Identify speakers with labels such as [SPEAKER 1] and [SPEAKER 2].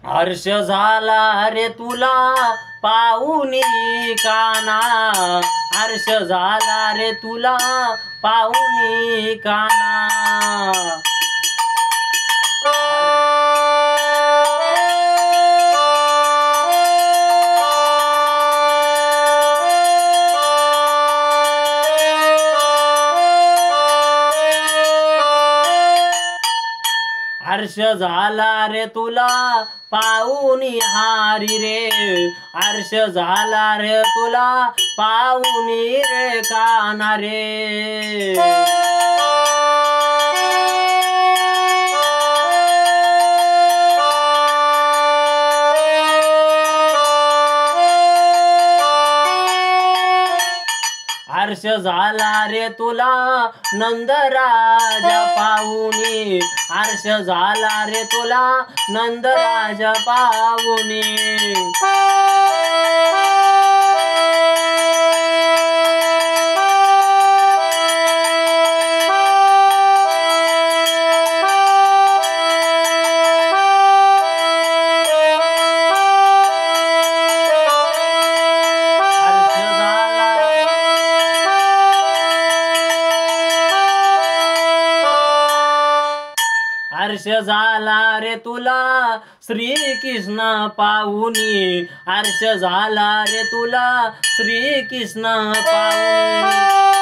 [SPEAKER 1] हर्ष झाला रे तुला पाहुनी काना, हर्ष झाला रे तुला पाहुनी काना। हर्ष झाला रे तुला पाहुनी हारी रे, हर्ष झाला रे तुला पाहुनी रे काना रे। हर्ष झाला रे तुला नंदराजा पाहुनी, हर्ष झाला रे तुला नंदराजा पाहुनी। हर्ष झाला रे तुला श्री कृष्ण पाहुनी, हर्ष झाला रे तुला श्री कृष्ण पाहुनी।